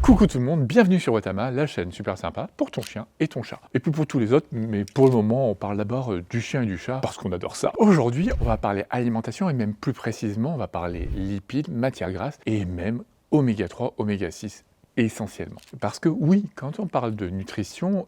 Coucou tout le monde, bienvenue sur Watama, la chaîne super sympa pour ton chien et ton chat. Et puis pour tous les autres, mais pour le moment on parle d'abord du chien et du chat parce qu'on adore ça. Aujourd'hui on va parler alimentation et même plus précisément on va parler lipides, matières grasses et même oméga 3, oméga 6 essentiellement. Parce que oui, quand on parle de nutrition,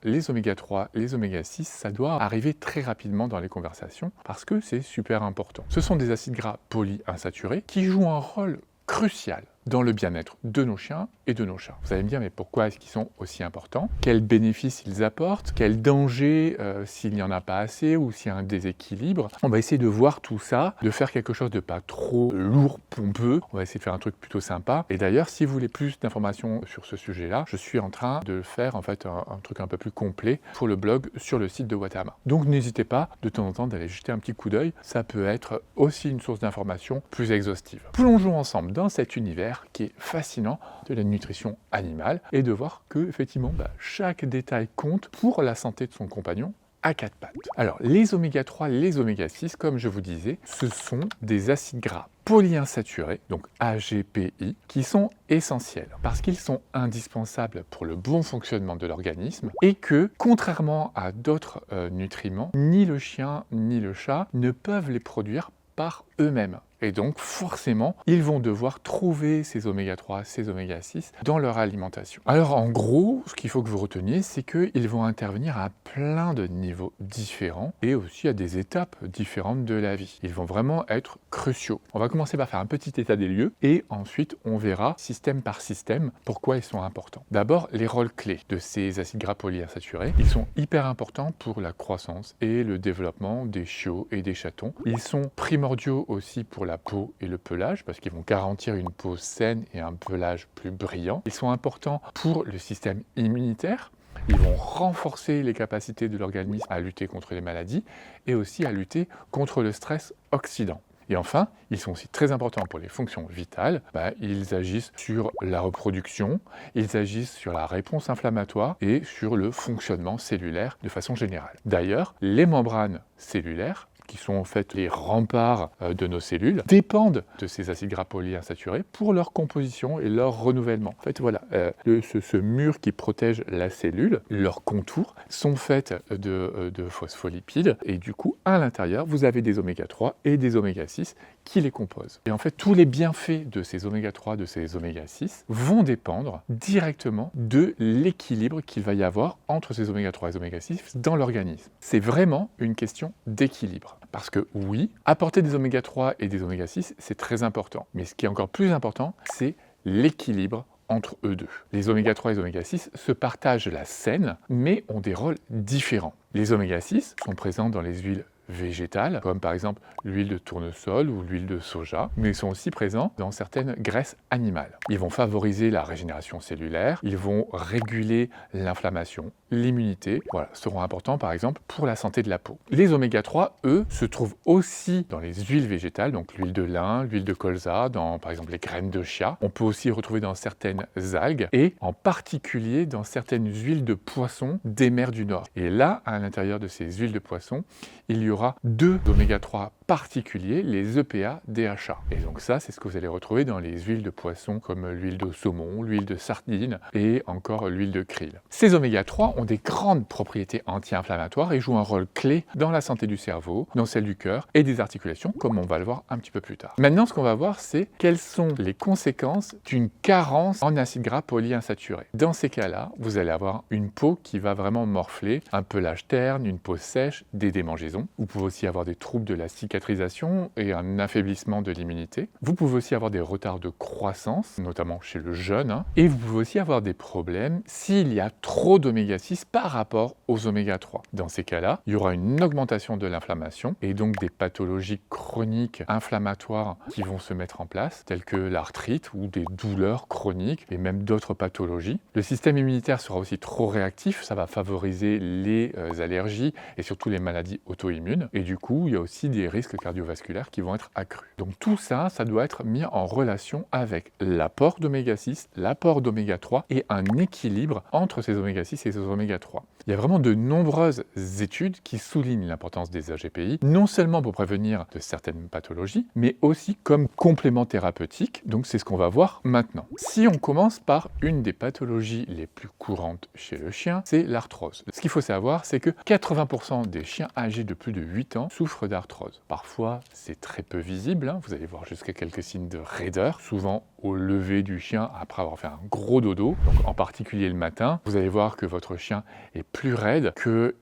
les oméga 3, les oméga 6, ça doit arriver très rapidement dans les conversations parce que c'est super important. Ce sont des acides gras polyinsaturés qui jouent un rôle crucial dans le bien-être de nos chiens et de nos chats. Vous allez me dire, mais pourquoi est-ce qu'ils sont aussi importants? Quels bénéfices ils apportent? Quel danger s'il n'y en a pas assez ou s'il y a un déséquilibre? On va essayer de voir tout ça, de faire quelque chose de pas trop lourd, pompeux. On va essayer de faire un truc plutôt sympa. Et d'ailleurs, si vous voulez plus d'informations sur ce sujet-là, je suis en train de faire en fait un truc un peu plus complet pour le blog sur le site de Watama. Donc n'hésitez pas de temps en temps d'aller jeter un petit coup d'œil. Ça peut être aussi une source d'information plus exhaustive. Plongeons ensemble dans cet univers qui est fascinant de la nutrition animale et de voir que effectivement chaque détail compte pour la santé de son compagnon à quatre pattes. Alors les oméga 3, les oméga 6, comme je vous disais, ce sont des acides gras polyinsaturés, donc AGPI, qui sont essentiels parce qu'ils sont indispensables pour le bon fonctionnement de l'organisme et que, contrairement à d'autres nutriments, ni le chien ni le chat ne peuvent les produire par eux-mêmes. Et donc, forcément, ils vont devoir trouver ces oméga 3, ces oméga 6 dans leur alimentation. Alors, en gros, ce qu'il faut que vous reteniez, c'est qu'ils vont intervenir à plein de niveaux différents et aussi à des étapes différentes de la vie. Ils vont vraiment être cruciaux. On va commencer par faire un petit état des lieux et ensuite, on verra système par système pourquoi ils sont importants. D'abord, les rôles clés de ces acides gras polyinsaturés. Ils sont hyper importants pour la croissance et le développement des chiots et des chatons. Ils sont primordiaux aussi pour la peau et le pelage parce qu'ils vont garantir une peau saine et un pelage plus brillant. Ils sont importants pour le système immunitaire. Ils vont renforcer les capacités de l'organisme à lutter contre les maladies et aussi à lutter contre le stress oxydant. Et enfin, ils sont aussi très importants pour les fonctions vitales. Ils agissent sur la reproduction, ils agissent sur la réponse inflammatoire et sur le fonctionnement cellulaire de façon générale. D'ailleurs, les membranes cellulaires, qui sont en fait les remparts de nos cellules, dépendent de ces acides gras polyinsaturés pour leur composition et leur renouvellement. En fait, voilà, ce mur qui protège la cellule, leurs contours sont faits de phospholipides et du coup, à l'intérieur, vous avez des oméga 3 et des oméga 6 qui les composent. Et en fait, tous les bienfaits de ces oméga 3, de ces oméga 6 vont dépendre directement de l'équilibre qu'il va y avoir entre ces oméga 3 et ces oméga 6 dans l'organisme. C'est vraiment une question d'équilibre. Parce que oui, apporter des oméga 3 et des oméga 6, c'est très important. Mais ce qui est encore plus important, c'est l'équilibre entre eux deux. Les oméga 3 et les oméga 6 se partagent la scène, mais ont des rôles différents. Les oméga 6 sont présents dans les huiles végétales, comme par exemple l'huile de tournesol ou l'huile de soja, mais ils sont aussi présents dans certaines graisses animales. Ils vont favoriser la régénération cellulaire, ils vont réguler l'inflammation, l'immunité, seront importants par exemple pour la santé de la peau. Les oméga 3, eux, se trouvent aussi dans les huiles végétales, donc l'huile de lin, l'huile de colza, dans par exemple les graines de chia. On peut aussi retrouver dans certaines algues et en particulier dans certaines huiles de poisson des mers du Nord. Et là, à l'intérieur de ces huiles de poisson, il y aura deux oméga 3 particuliers, les EPA, DHA. Et donc ça, c'est ce que vous allez retrouver dans les huiles de poisson comme l'huile de saumon, l'huile de sardine et encore l'huile de krill. Ces oméga 3 ont des grandes propriétés anti-inflammatoires et jouent un rôle clé dans la santé du cerveau, dans celle du cœur et des articulations, comme on va le voir un petit peu plus tard. Maintenant, ce qu'on va voir, c'est quelles sont les conséquences d'une carence en acides gras polyinsaturés. Dans ces cas-là, vous allez avoir une peau qui va vraiment morfler, un pelage terne, une peau sèche, des démangeaisons. Vous pouvez aussi avoir des troubles de la cicatrisation et un affaiblissement de l'immunité. Vous pouvez aussi avoir des retards de croissance, notamment chez le jeune. Et vous pouvez aussi avoir des problèmes s'il y a trop d'oméga 6 par rapport aux oméga 3. Dans ces cas-là, il y aura une augmentation de l'inflammation et donc des pathologies chroniques inflammatoires qui vont se mettre en place, telles que l'arthrite ou des douleurs chroniques et même d'autres pathologies. Le système immunitaire sera aussi trop réactif, ça va favoriser les allergies et surtout les maladies auto-immunes. une, et du coup, il y a aussi des risques cardiovasculaires qui vont être accrus. Donc tout ça, ça doit être mis en relation avec l'apport d'oméga 6, l'apport d'oméga 3 et un équilibre entre ces oméga 6 et ces oméga 3. Il y a vraiment de nombreuses études qui soulignent l'importance des AGPI, non seulement pour prévenir de certaines pathologies, mais aussi comme complément thérapeutique. Donc c'est ce qu'on va voir maintenant. Si on commence par une des pathologies les plus courantes chez le chien, c'est l'arthrose. Ce qu'il faut savoir, c'est que 80% des chiens âgés de plus de 8 ans souffrent d'arthrose. Parfois, c'est très peu visible, hein. Vous allez voir jusqu'à quelques signes de raideur, souvent au lever du chien après avoir fait un gros dodo, donc en particulier le matin. Vous allez voir que votre chien est plus raide, que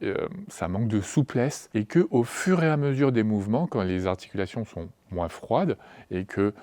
ça manque de souplesse et que au fur et à mesure des mouvements, quand les articulations sont moins froide et que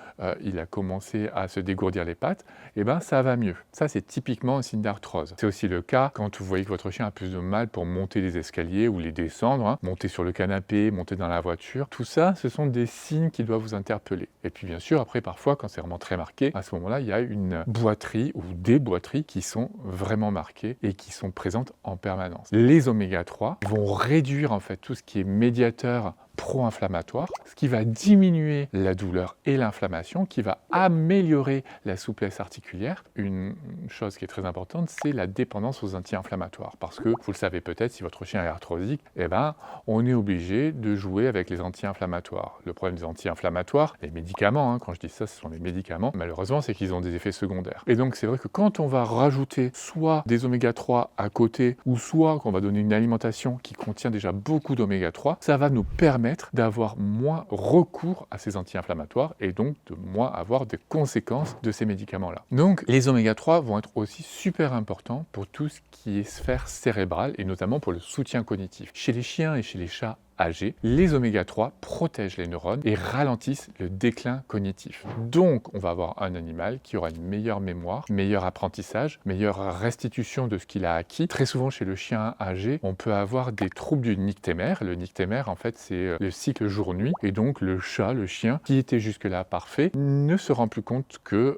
il a commencé à se dégourdir les pattes, et ben ça va mieux. Ça, c'est typiquement un signe d'arthrose. C'est aussi le cas quand vous voyez que votre chien a plus de mal pour monter les escaliers ou les descendre, hein, monter sur le canapé, monter dans la voiture. Tout ça, ce sont des signes qui doivent vous interpeller. Et puis bien sûr, après, parfois, quand c'est vraiment très marqué, à ce moment-là, il y a une boiterie ou des boiteries qui sont vraiment marquées et qui sont présentes en permanence. Les oméga 3 vont réduire en fait tout ce qui est médiateur pro-inflammatoire, ce qui va diminuer la douleur et l'inflammation, qui va améliorer la souplesse articulaire. Une chose qui est très importante, c'est la dépendance aux anti-inflammatoires. Parce que, vous le savez peut-être, si votre chien est arthrosique, eh ben, on est obligé de jouer avec les anti-inflammatoires. Le problème des anti-inflammatoires, les médicaments, hein, quand je dis ça, ce sont les médicaments, malheureusement, c'est qu'ils ont des effets secondaires. Et donc, c'est vrai que quand on va rajouter soit des oméga 3 à côté, ou soit qu'on va donner une alimentation qui contient déjà beaucoup d'oméga 3, ça va nous permettre d'avoir moins recours à ces anti-inflammatoires et donc de moins avoir des conséquences de ces médicaments-là. Donc les oméga 3 vont être aussi super importants pour tout ce qui est sphère cérébrale et notamment pour le soutien cognitif. Chez les chiens et chez les chats âgés, les oméga 3 protègent les neurones et ralentissent le déclin cognitif. Donc, on va avoir un animal qui aura une meilleure mémoire, meilleur apprentissage, meilleure restitution de ce qu'il a acquis. Très souvent, chez le chien âgé, on peut avoir des troubles du nyctémère. Le nyctémère, en fait, c'est le cycle jour-nuit. Et donc, le chat, le chien, qui était jusque-là parfait, ne se rend plus compte que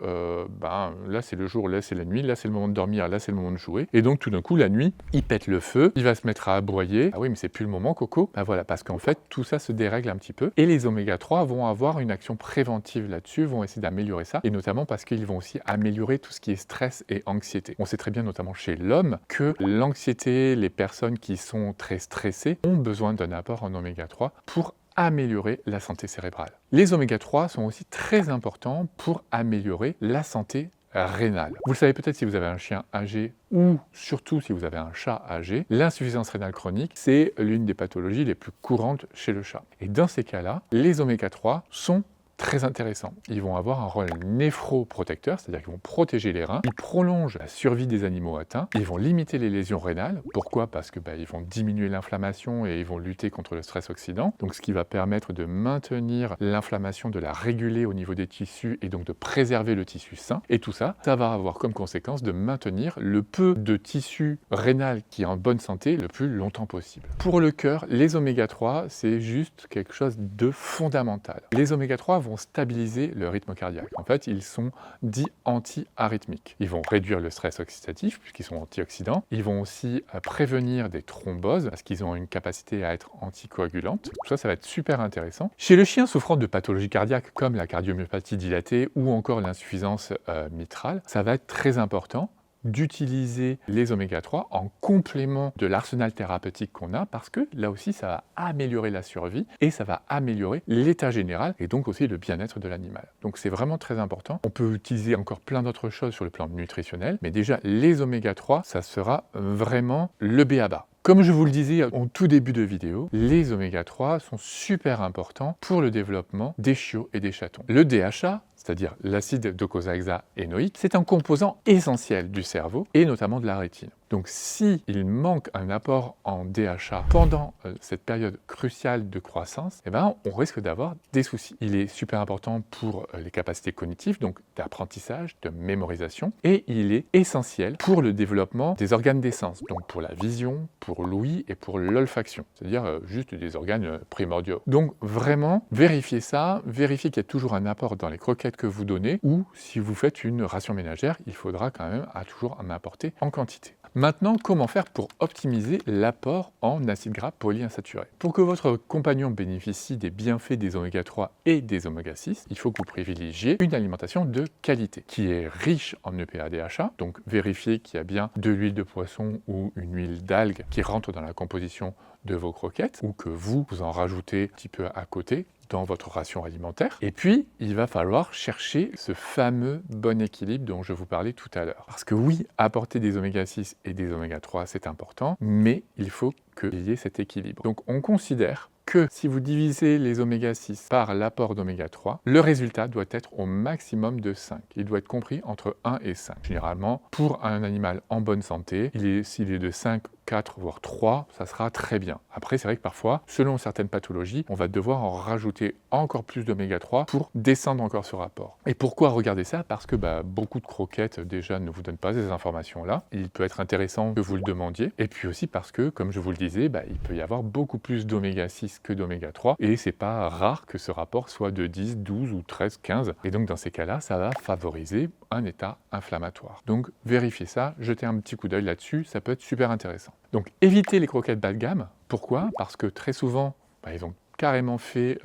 là, c'est le jour, là, c'est la nuit, là, c'est le moment de dormir, là, c'est le moment de jouer. Et donc, tout d'un coup, la nuit, il pète le feu, il va se mettre à aboyer. Ah oui, mais c'est plus le moment, Coco. Ben voilà, parce qu'en fait, tout ça se dérègle un petit peu. Et les oméga 3 vont avoir une action préventive là-dessus, vont essayer d'améliorer ça, et notamment parce qu'ils vont aussi améliorer tout ce qui est stress et anxiété. On sait très bien, notamment chez l'homme, que l'anxiété, les personnes qui sont très stressées, ont besoin d'un apport en oméga 3 pour améliorer la santé cérébrale. Les oméga 3 sont aussi très importants pour améliorer la santé rénale. Vous le savez peut-être si vous avez un chien âgé ou surtout si vous avez un chat âgé, l'insuffisance rénale chronique, c'est l'une des pathologies les plus courantes chez le chat. Et dans ces cas-là, les oméga 3 sont très intéressants. Ils vont avoir un rôle néphroprotecteur, c'est-à-dire qu'ils vont protéger les reins, ils prolongent la survie des animaux atteints, ils vont limiter les lésions rénales. Pourquoi? Parce que ils vont diminuer l'inflammation et ils vont lutter contre le stress oxydant, donc ce qui va permettre de maintenir l'inflammation, de la réguler au niveau des tissus et donc de préserver le tissu sain. Et tout ça, ça va avoir comme conséquence de maintenir le peu de tissu rénal qui est en bonne santé le plus longtemps possible. Pour le cœur, les oméga 3, c'est juste quelque chose de fondamental. Les oméga 3 vont stabiliser le rythme cardiaque. En fait, ils sont dits anti-arythmiques. Ils vont réduire le stress oxydatif puisqu'ils sont antioxydants. Ils vont aussi prévenir des thromboses parce qu'ils ont une capacité à être anticoagulantes. Tout ça, ça va être super intéressant. Chez le chien souffrant de pathologies cardiaques comme la cardiomyopathie dilatée ou encore l'insuffisance mitrale, ça va être très important d'utiliser les oméga 3 en complément de l'arsenal thérapeutique qu'on a parce que là aussi ça va améliorer la survie et ça va améliorer l'état général et donc aussi le bien-être de l'animal. Donc c'est vraiment très important. On peut utiliser encore plein d'autres choses sur le plan nutritionnel, mais déjà les oméga 3, ça sera vraiment le b.a.-ba. Comme je vous le disais en tout début de vidéo, les oméga 3 sont super importants pour le développement des chiots et des chatons. Le DHA, c'est-à-dire l'acide docosahexaénoïque, c'est un composant essentiel du cerveau et notamment de la rétine. Donc s'il manque un apport en DHA pendant cette période cruciale de croissance, on risque d'avoir des soucis. Il est super important pour les capacités cognitives, donc d'apprentissage, de mémorisation, et il est essentiel pour le développement des organes des sens, donc pour la vision, pour l'ouïe et pour l'olfaction, c'est-à-dire juste des organes primordiaux. Donc vraiment, vérifiez ça, vérifiez qu'il y a toujours un apport dans les croquettes que vous donnez, ou si vous faites une ration ménagère, il faudra quand même toujours en apporter en quantité. Maintenant, comment faire pour optimiser l'apport en acides gras polyinsaturés? Pour que votre compagnon bénéficie des bienfaits des oméga 3 et des oméga 6, il faut que vous privilégiez une alimentation de qualité, qui est riche en EPA DHA, donc vérifiez qu'il y a bien de l'huile de poisson ou une huile d'algue qui rentre dans la composition de vos croquettes, ou que vous en rajoutez un petit peu à côté dans votre ration alimentaire. Et puis, il va falloir chercher ce fameux bon équilibre dont je vous parlais tout à l'heure. Parce que oui, apporter des oméga 6 et des oméga 3, c'est important, mais il faut qu'il y ait cet équilibre. Donc, on considère que si vous divisez les oméga 6 par l'apport d'oméga 3, le résultat doit être au maximum de 5. Il doit être compris entre 1 et 5. Généralement, pour un animal en bonne santé, s'il est de 5, 4, voire 3, ça sera très bien. Après, c'est vrai que parfois, selon certaines pathologies, on va devoir en rajouter encore plus d'oméga 3 pour descendre encore ce rapport. Et pourquoi regarder ça? Parce que beaucoup de croquettes déjà ne vous donnent pas ces informations-là. Il peut être intéressant que vous le demandiez. Et puis aussi parce que, comme je vous le disais, il peut y avoir beaucoup plus d'oméga 6 que d'oméga 3. Et c'est pas rare que ce rapport soit de 10, 12 ou 13, 15. Et donc dans ces cas-là, ça va favoriser un état inflammatoire. Donc vérifiez ça, jetez un petit coup d'œil là-dessus, ça peut être super intéressant. Donc évitez les croquettes bas de gamme. Pourquoi? Parce que très souvent, ils ont carrément fait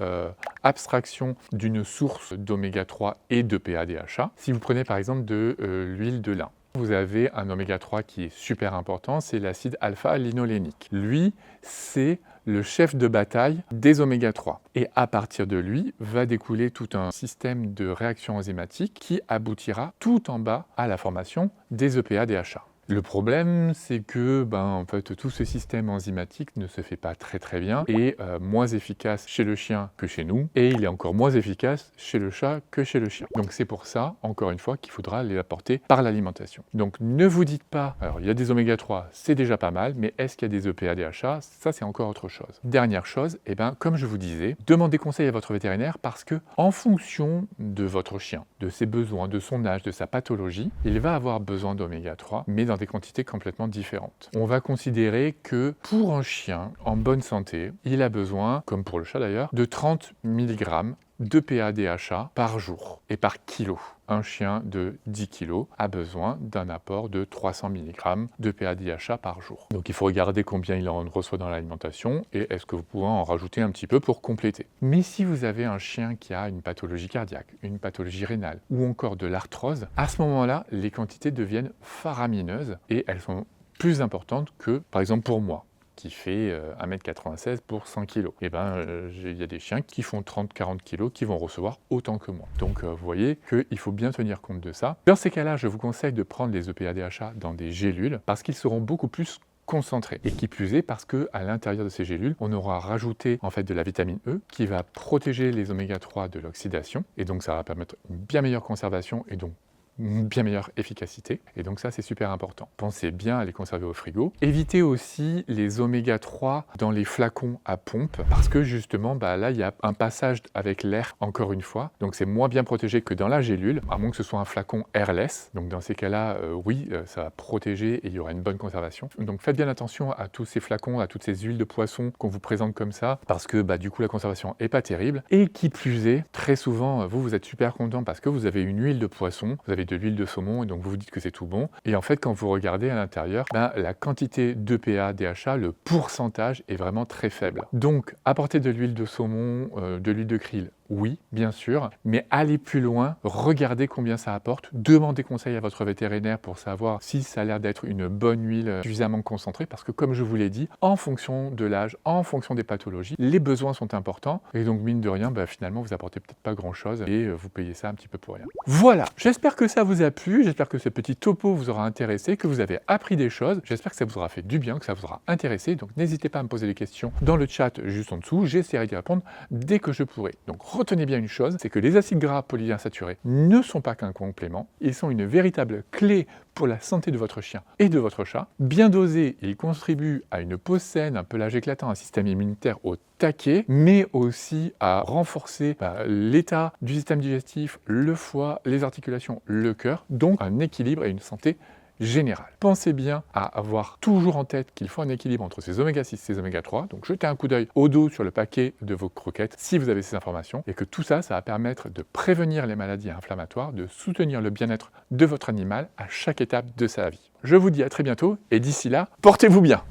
abstraction d'une source d'oméga 3 et de PADHA. Si vous prenez par exemple de l'huile de lin, vous avez un oméga 3 qui est super important, c'est l'acide alpha-linolénique. Lui, c'est le chef de bataille des oméga 3. Et à partir de lui, va découler tout un système de réaction enzymatique qui aboutira tout en bas à la formation des EPA-DHA. Le problème, c'est que en fait, tout ce système enzymatique ne se fait pas très bien et moins efficace chez le chien que chez nous, et il est encore moins efficace chez le chat que chez le chien. Donc c'est pour ça, encore une fois, qu'il faudra les apporter par l'alimentation. Donc ne vous dites pas, alors il y a des oméga 3, c'est déjà pas mal, mais est-ce qu'il y a des EPA DHA? Ça c'est encore autre chose. Dernière chose, comme je vous disais, demandez conseil à votre vétérinaire parce que en fonction de votre chien, de ses besoins, de son âge, de sa pathologie, il va avoir besoin d'oméga 3, mais dans des quantités complètement différentes. On va considérer que pour un chien en bonne santé, il a besoin, comme pour le chat d'ailleurs, de 30 mg de PADHA par jour et par kilo. Un chien de 10 kg a besoin d'un apport de 300 mg de PADHA par jour. Donc il faut regarder combien il en reçoit dans l'alimentation et est-ce que vous pouvez en rajouter un petit peu pour compléter. Mais si vous avez un chien qui a une pathologie cardiaque, une pathologie rénale ou encore de l'arthrose, à ce moment-là, les quantités deviennent faramineuses et elles sont plus importantes que, par exemple, pour moi, qui fait 1,96 m pour 100 kg. Il y a des chiens qui font 30-40 kg qui vont recevoir autant que moi. Donc vous voyez qu'il faut bien tenir compte de ça. Dans ces cas-là, je vous conseille de prendre les EPA-DHA dans des gélules parce qu'ils seront beaucoup plus concentrés. Et qui plus est parce qu'à l'intérieur de ces gélules, on aura rajouté en fait de la vitamine E qui va protéger les oméga 3 de l'oxydation et donc ça va permettre une bien meilleure conservation et donc une bien meilleure efficacité, et donc ça c'est super important. Pensez bien à les conserver au frigo. Évitez aussi les oméga 3 dans les flacons à pompe, parce que justement là il y a un passage avec l'air encore une fois, donc c'est moins bien protégé que dans la gélule, à moins que ce soit un flacon airless, donc dans ces cas-là, oui, ça va protéger et il y aura une bonne conservation. Donc faites bien attention à tous ces flacons, à toutes ces huiles de poisson qu'on vous présente comme ça, parce que du coup la conservation est pas terrible, et qui plus est, très souvent, vous êtes super content parce que vous avez une huile de poisson, vous avez de l'huile de saumon et donc vous vous dites que c'est tout bon. Et en fait, quand vous regardez à l'intérieur, la quantité d'EPA, DHA, le pourcentage est vraiment très faible. Donc, apporter de l'huile de saumon, de l'huile de krill, oui, bien sûr, mais allez plus loin, regardez combien ça apporte, demandez conseil à votre vétérinaire pour savoir si ça a l'air d'être une bonne huile suffisamment concentrée, parce que comme je vous l'ai dit, en fonction de l'âge, en fonction des pathologies, les besoins sont importants, et donc mine de rien, finalement vous apportez peut-être pas grand-chose, et vous payez ça un petit peu pour rien. Voilà, j'espère que ça vous a plu, j'espère que ce petit topo vous aura intéressé, que vous avez appris des choses, j'espère que ça vous aura fait du bien, que ça vous aura intéressé, donc n'hésitez pas à me poser des questions dans le chat juste en dessous, j'essaierai d'y répondre dès que je pourrai. Donc retenez bien une chose, c'est que les acides gras polyinsaturés ne sont pas qu'un complément, ils sont une véritable clé pour la santé de votre chien et de votre chat. Bien dosés, ils contribuent à une peau saine, un pelage éclatant, un système immunitaire au taquet, mais aussi à renforcer l'état du système digestif, le foie, les articulations, le cœur, donc un équilibre et une santé générale. Pensez bien à avoir toujours en tête qu'il faut un équilibre entre ces oméga 6 et ces oméga 3, donc jetez un coup d'œil au dos sur le paquet de vos croquettes si vous avez ces informations, et que tout ça, ça va permettre de prévenir les maladies inflammatoires, de soutenir le bien-être de votre animal à chaque étape de sa vie. Je vous dis à très bientôt, et d'ici là, portez-vous bien!